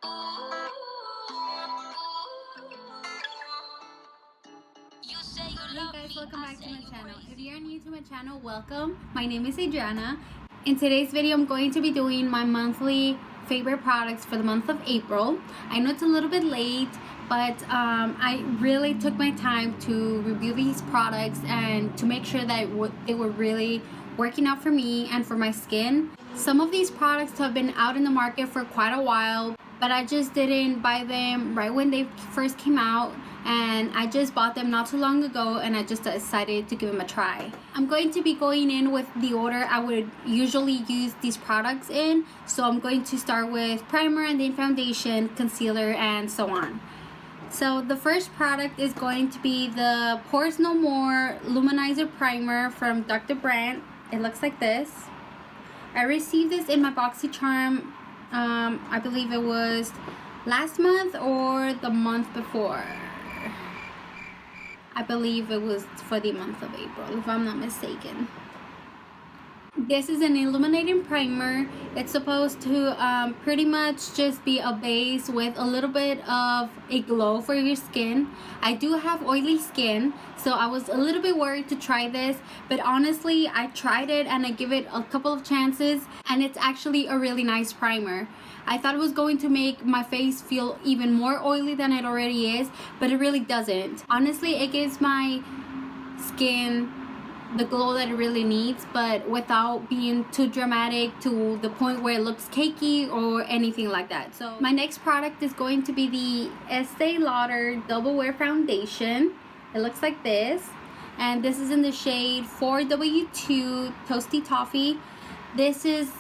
Hey guys, welcome back to my channel. If you're new to my channel, welcome. My name is Adriana. In today's video, I'm going to be doing my monthly favorite products for the month of April. I know it's a little bit late, but I really took my time to review these products and to make sure that they were really working out for me and for my skin. Some of these products have been out in the market for quite a while, but I just didn't buy them right when they first came out, and I just bought them not too long ago, and I just decided to give them a try. I'm going to be going in with the order I would usually use these products in, so I'm going to start with primer and then foundation, concealer, and so on. So the first product is going to be the Pores No More Luminizer Primer from Dr. Brandt. It looks like this. I received this in my BoxyCharm, I believe it was last month or the month before. I believe it was for the month of April, if I'm not mistaken. This is an illuminating primer. It's supposed to pretty much just be a base with a little bit of a glow for your skin. I do have oily skin, so I was a little bit worried to try this, but honestly I tried it and I give it a couple of chances, and it's actually a really nice primer. I thought it was going to make my face feel even more oily than it already is, but it really doesn't. Honestly, it gives my skin the glow that it really needs, but without being too dramatic to the point where it looks cakey or anything like that. So my next product is going to be the Estee Lauder Double Wear Foundation. It looks like this, and this is in the shade 4W2 Toasty Toffee. This is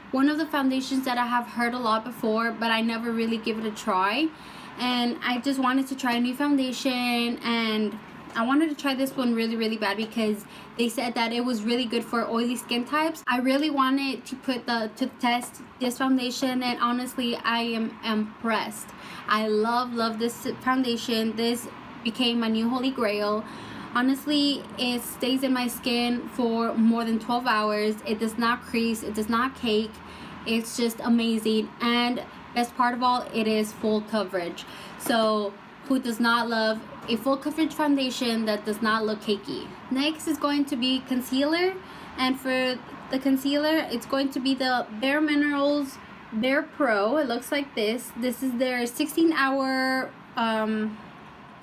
one of the foundations that I have heard a lot before, but I never really give it a try, and I just wanted to try a new foundation, and I wanted to try this one really bad because they said that it was really good for oily skin types. I really wanted to test this foundation, and honestly I am impressed. I love this foundation. This became my new holy grail. Honestly, it stays in my skin for more than 12 hours. It does not crease, it does not cake. It's just amazing, and best part of all, it is full coverage. So who does not love a full coverage foundation that does not look cakey? Next is going to be concealer, and for the concealer it's going to be the Bare Minerals Bare Pro. It looks like this. This is their 16-hour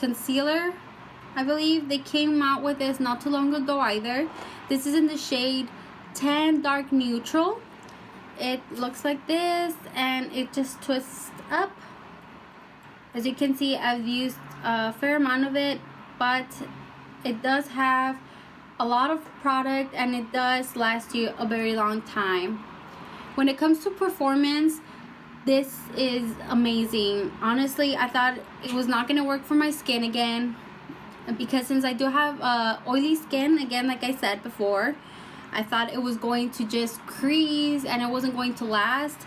concealer. I believe they came out with this not too long ago either. This is in the shade Tan Dark Neutral. It looks like this, and it just twists up. As you can see, I've used a fair amount of it, but it does have a lot of product, and it does last you a very long time. When it comes to performance, this is amazing. Honestly, I thought it was not going to work for my skin again, because since I do have oily skin, again, like I said before, I thought it was going to just crease and it wasn't going to last.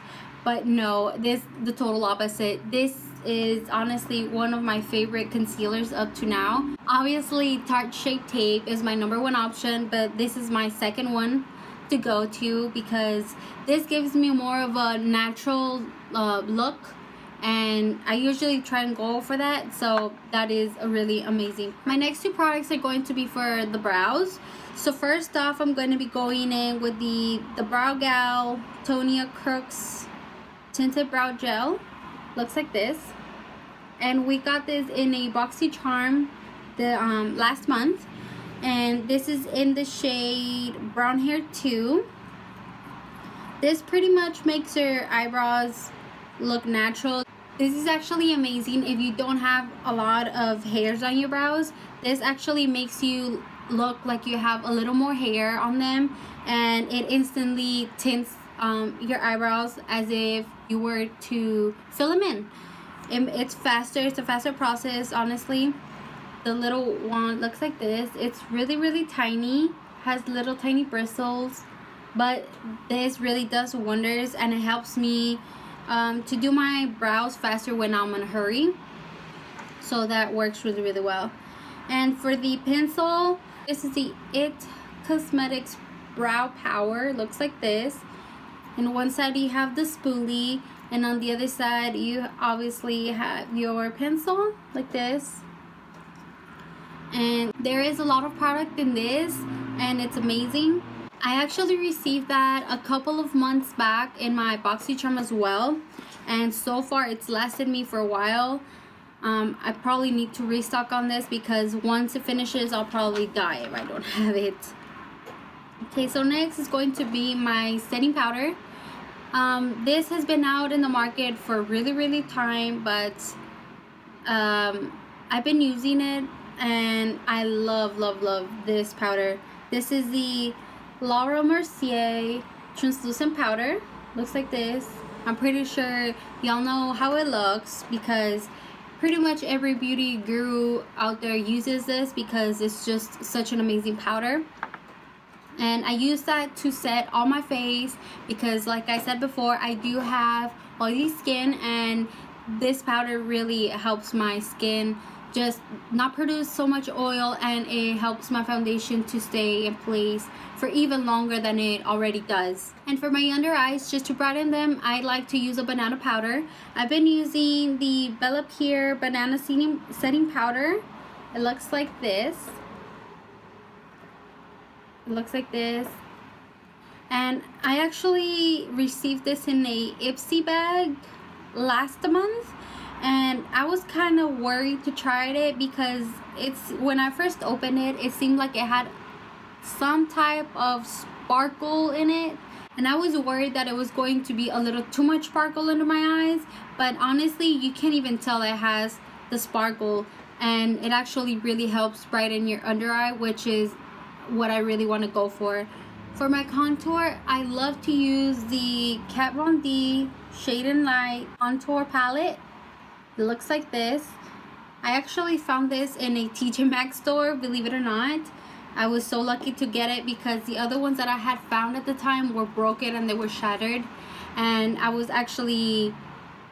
But no, this the total opposite. This is honestly one of my favorite concealers up to now. Obviously, Tarte Shape Tape is my #1 option, but this is my second one to go to because this gives me more of a natural look, and I usually try and go for that, so that is a really amazing. My next two products are going to be for the brows. So first off, I'm going to be going in with the Brow Gal Tonia Crooks Tinted Brow Gel. Looks like this, and we got this in a BoxyCharm last month, and this is in the shade Brown Hair 2. This pretty much makes your eyebrows look natural. This is actually amazing if you don't have a lot of hairs on your brows. This actually makes you look like you have a little more hair on them, and it instantly tints your eyebrows as if you were to fill them in. It's faster. It's a faster process. Honestly, the little one looks like this. It's really tiny, has little tiny bristles, but this really does wonders, and it helps me to do my brows faster when I'm in a hurry. So that works really well. And for the pencil, this is the IT Cosmetics Brow Power. It looks like this. And one side you have the spoolie, and on the other side you obviously have your pencil like this. And there is a lot of product in this, and it's amazing. I actually received that a couple of months back in my BoxyCharm as well, and so far it's lasted me for a while. I probably need to restock on this because once it finishes I'll probably die if I don't have it. Okay, so next is going to be my setting powder. This has been out in the market for a really time, but I've been using it and I love this powder. This is the Laura Mercier translucent powder. Looks like this. I'm pretty sure y'all know how it looks because pretty much every beauty guru out there uses this because it's just such an amazing powder. And I use that to set all my face because, like I said before, I do have oily skin, and this powder really helps my skin just not produce so much oil, and it helps my foundation to stay in place for even longer than it already does. And for my under eyes, just to brighten them, I like to use a banana powder. I've been using the Bella Pierre banana setting powder. It looks like this. It looks like this. And I actually received this in a Ipsy bag last month, and I was kind of worried to try it because when I first opened it, it seemed like it had some type of sparkle in it, and I was worried that it was going to be a little too much sparkle under my eyes. But honestly, you can't even tell it has the sparkle, and it actually really helps brighten your under eye, which is what I really want to go for. For my contour, I love to use the Kat Von D Shade and Light contour palette. It looks like this. I actually found this in a TJ Maxx store, believe it or not. I was so lucky to get it because the other ones that I had found at the time were broken and they were shattered, and I was actually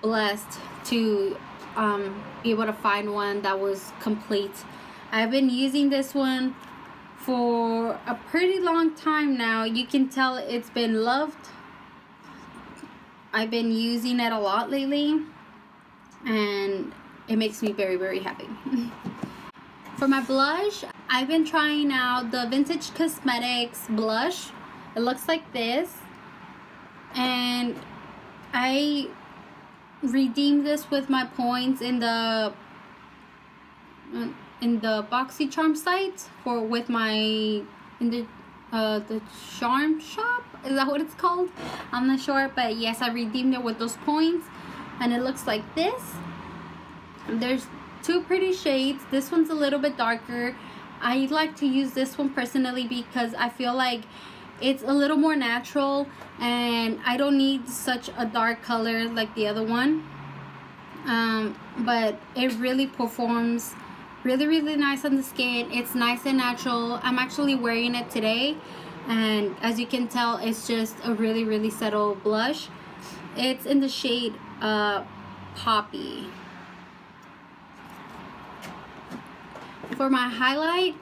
blessed to be able to find one that was complete. I've been using this one for a pretty long time now. You can tell it's been loved. I've been using it a lot lately, and it makes me very happy. For my blush, I've been trying out the Vintage Cosmetics blush. It looks like this, and I redeemed this with my points in the BoxyCharm site the Charm Shop. Is that what it's called? I'm not sure, but yes, I redeemed it with those points, and it looks like this. There's two pretty shades. This one's a little bit darker. I like to use this one personally because I feel like it's a little more natural, and I don't need such a dark color like the other one. But it really performs really nice on the skin. It's nice and natural. I'm actually wearing it today, and as you can tell, it's just a really subtle blush. It's in the shade Poppy. For my highlight,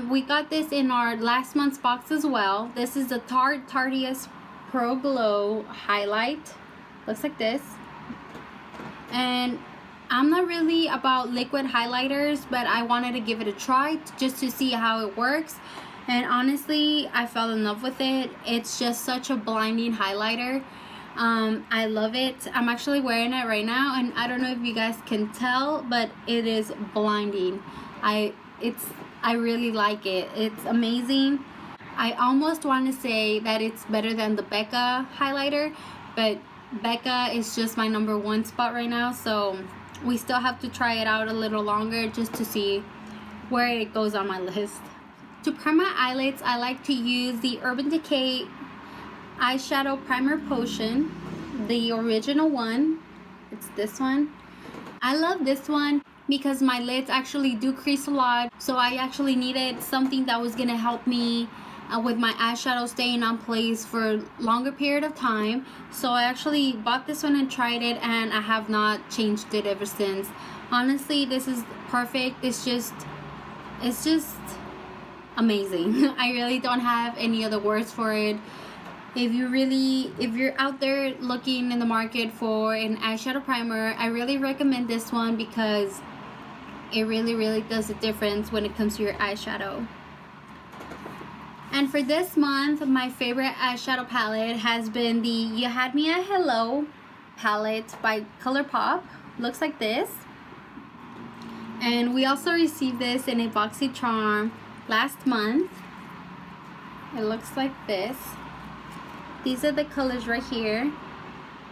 we got this in our last month's box as well. This is the Tarte Tarteist Pro Glow highlight. Looks like this. And I'm not really about liquid highlighters, but I wanted to give it a try just to see how it works. And honestly, I fell in love with it. It's just such a blinding highlighter. I love it. I'm actually wearing it right now, and I don't know if you guys can tell, but it is blinding. I really like it. It's amazing. I almost want to say that it's better than the Becca highlighter, but Becca is just my #1 spot right now, so we still have to try it out a little longer just to see where it goes on my list. To prime my eyelids, I like to use the Urban Decay eyeshadow primer potion, the original one. It's this one. I love this one because my lids actually do crease a lot, so I actually needed something that was gonna help me with my eyeshadow staying on place for a longer period of time. So I actually bought this one and tried it, and I have not changed it ever since. Honestly, this is perfect. It's just amazing. I really don't have any other words for it. If you're out there looking in the market for an eyeshadow primer, I really recommend this one because it really does a difference when it comes to your eyeshadow. And for this month, my favorite eyeshadow palette has been the You Had Me at Hello palette by ColourPop. Looks like this. And we also received this in a BoxyCharm last month. It looks like this. These are the colors right here.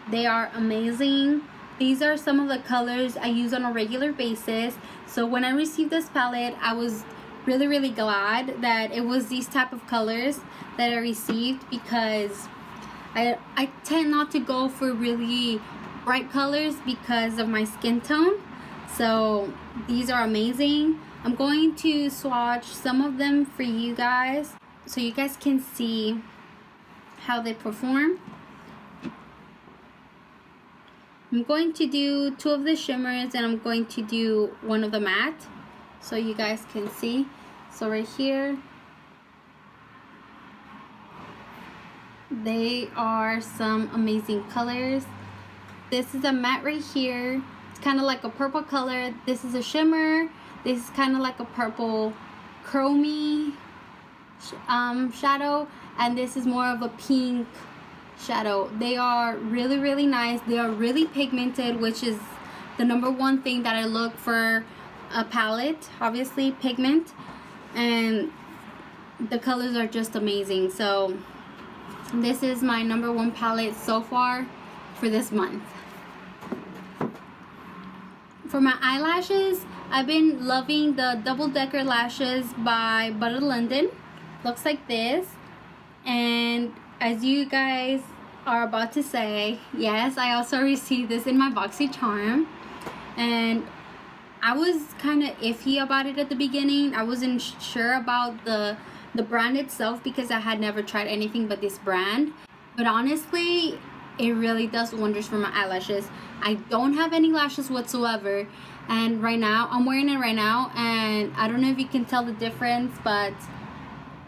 They are amazing. These are some of the colors I use on a regular basis. So when I received this palette, I was really glad that it was these type of colors that I received, because I tend not to go for really bright colors because of my skin tone. So these are amazing. I'm going to swatch some of them for you guys so you guys can see how they perform. I'm going to do 2 of the shimmers and I'm going to do 1 of the matte so you guys can see. So right here, they are some amazing colors. This is a matte right here. It's kind of like a purple color. This is a shimmer. This is kind of like a purple chromey shadow, and this is more of a pink shadow. They are really nice. They are really pigmented, which is the #1 thing that I look for a palette, obviously pigment, and the colors are just amazing. So this is my #1 palette so far for this month. For my eyelashes, I've been loving the Double Decker lashes by Butter London. Looks like this. And as you guys are about to say, yes, I also received this in my BoxyCharm, and I was kind of iffy about it at the beginning. I wasn't sure about the brand itself because I had never tried anything but this brand, but honestly it really does wonders for my eyelashes. I don't have any lashes whatsoever, and right now I'm wearing it right now, and I don't know if you can tell the difference, but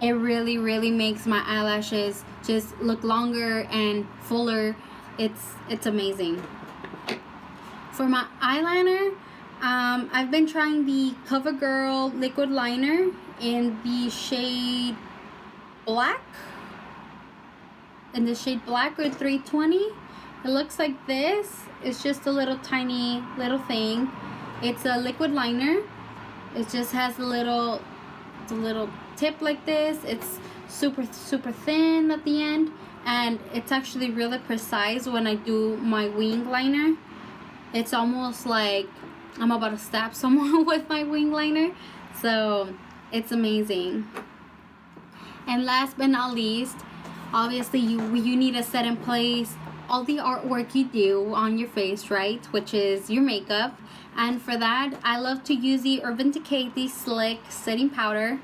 it really makes my eyelashes just look longer and fuller. It's amazing. For my eyeliner, I've been trying the CoverGirl liquid liner in the shade black. In the shade black, or 320. It looks like this. It's just a little tiny little thing. It's a liquid liner. It just has a little tip like this. It's super thin at the end, and it's actually really precise when I do my wing liner. It's almost like I'm about to stab someone with my wing liner. So it's amazing. And last but not least, obviously you need to set in place all the artwork you do on your face, right? Which is your makeup. And for that, I love to use the Urban Decay The Slick Setting Powder.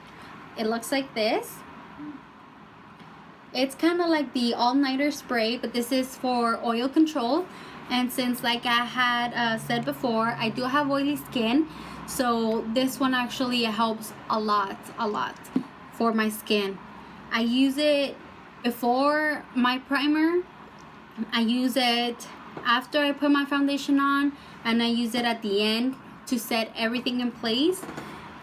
It looks like this. It's kind of like the all-nighter spray, but this is for oil control. And since, like I had said before, I do have oily skin, so this one actually helps a lot for my skin. I use it before my primer, I use it after I put my foundation on, and I use it at the end to set everything in place.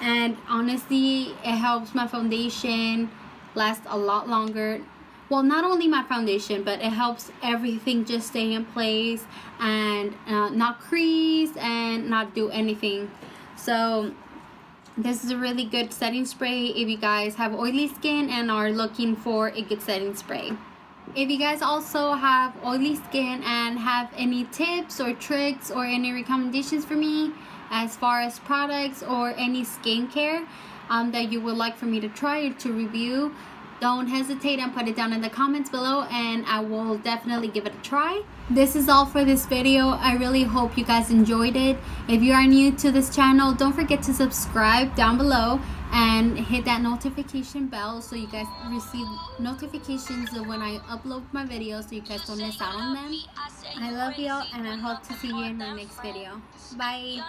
And honestly, it helps my foundation last a lot longer. Well, not only my foundation, but it helps everything just stay in place and not crease and not do anything. So this is a really good setting spray if you guys have oily skin and are looking for a good setting spray. If you guys also have oily skin and have any tips or tricks or any recommendations for me as far as products or any skincare that you would like for me to try or to review, don't hesitate and put it down in the comments below, and I will definitely give it a try. This is all for this video. I really hope you guys enjoyed it. If you are new to this channel, don't forget to subscribe down below and hit that notification bell so you guys receive notifications of when I upload my videos so you guys don't miss out on them. I love y'all, and I hope to see you in my next video. Bye.